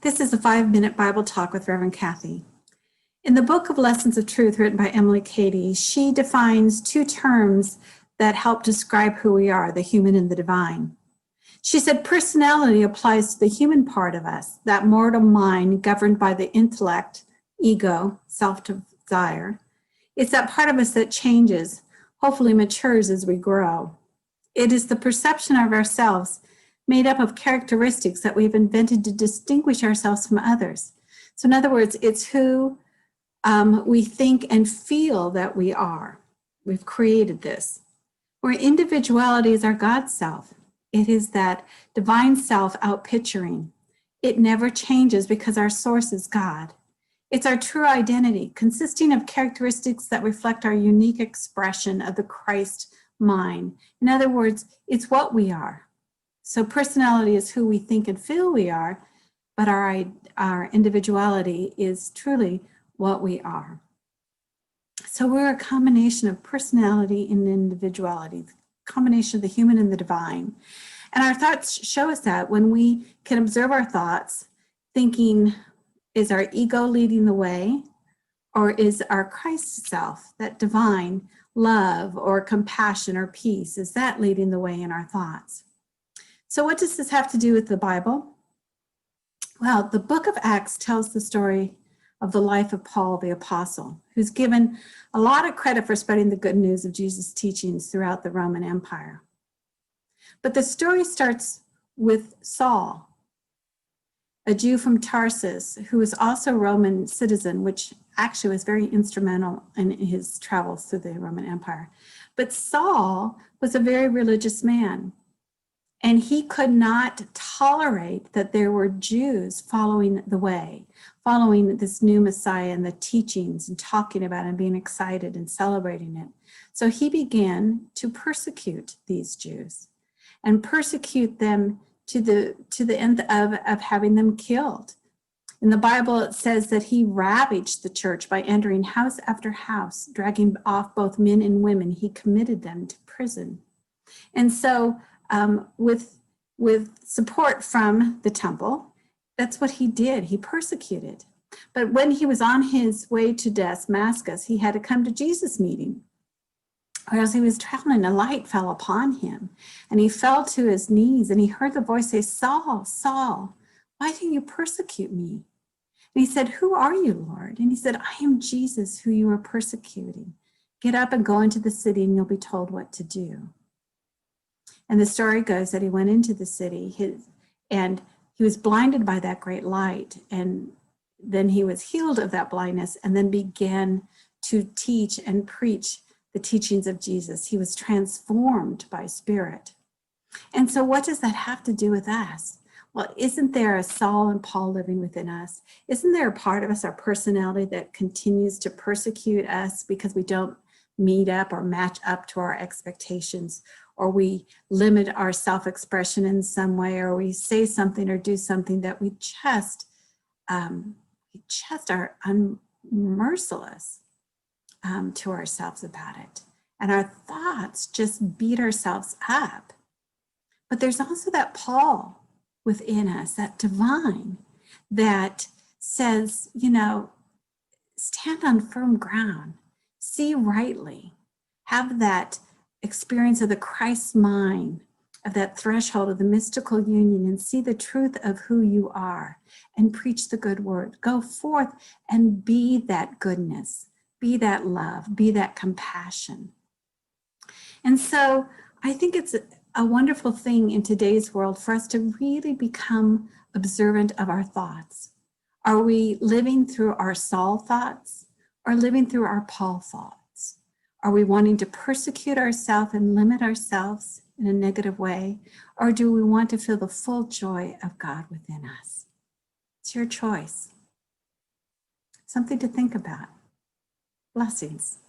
This is a 5-minute Bible talk with Reverend Kathy. In the book of Lessons of Truth written by Emily Cady, she defines two terms that help describe who we are, the human and the divine. She said personality applies to the human part of us, that mortal mind governed by the intellect, ego, self-desire. It's that part of us that changes, hopefully matures as we grow. It is the perception of ourselves made up of characteristics that we've invented to distinguish ourselves from others. So in other words, it's who we think and feel that we are. We've created this. Where individuality is our God self. It is that divine self outpicturing. It never changes because our source is God. It's our true identity, consisting of characteristics that reflect our unique expression of the Christ mind. In other words, it's what we are. So personality is who we think and feel we are, but our individuality is truly what we are. So we're a combination of personality and individuality, a combination of the human and the divine. And our thoughts show us that when we can observe our thoughts, thinking, is our ego leading the way? Or is our Christ self, that divine love or compassion or peace, is that leading the way in our thoughts? So what does this have to do with the Bible? Well, the book of Acts tells the story of the life of Paul the Apostle, who's given a lot of credit for spreading the good news of Jesus' teachings throughout the Roman Empire. But the story starts with Saul, a Jew from Tarsus, who was also a Roman citizen, which actually was very instrumental in his travels through the Roman Empire. But Saul was a very religious man. And he could not tolerate that there were Jews following the way, following this new Messiah and the teachings and talking about it and being excited and celebrating it. So he began to persecute these Jews and persecute them to the end of having them killed. In the Bible, it says that he ravaged the church by entering house after house, dragging off both men and women. He committed them to prison. And so with support from the temple, that's what he did. He persecuted. But when he was on his way to Damascus, he had to come to Jesus' meeting. Or as he was traveling, a light fell upon him, and he fell to his knees, and he heard the voice say, "Saul, Saul, why do you persecute me?" And he said, "Who are you, Lord?" And he said, "I am Jesus, who you are persecuting. Get up and go into the city, and you'll be told what to do." And the story goes that he went into the city and he was blinded by that great light. And then he was healed of that blindness and then began to teach and preach the teachings of Jesus. He was transformed by spirit. And so what does that have to do with us? Well, isn't there a Saul and Paul living within us? Isn't there a part of us, our personality, that continues to persecute us because we don't meet up or match up to our expectations, or we limit our self-expression in some way, or we say something or do something that we just are unmerciless to ourselves about it. And our thoughts just beat ourselves up. But there's also that Paul within us, that divine, that says, stand on firm ground, see rightly, have that experience of the Christ mind, of that threshold of the mystical union, and see the truth of who you are and preach the good word. Go forth and be that goodness, be that love, be that compassion. And so I think it's a wonderful thing in today's world for us to really become observant of our thoughts. Are we living through our Saul thoughts or living through our Paul thoughts? Are we wanting to persecute ourselves and limit ourselves in a negative way? Or do we want to feel the full joy of God within us? It's your choice. Something to think about. Blessings.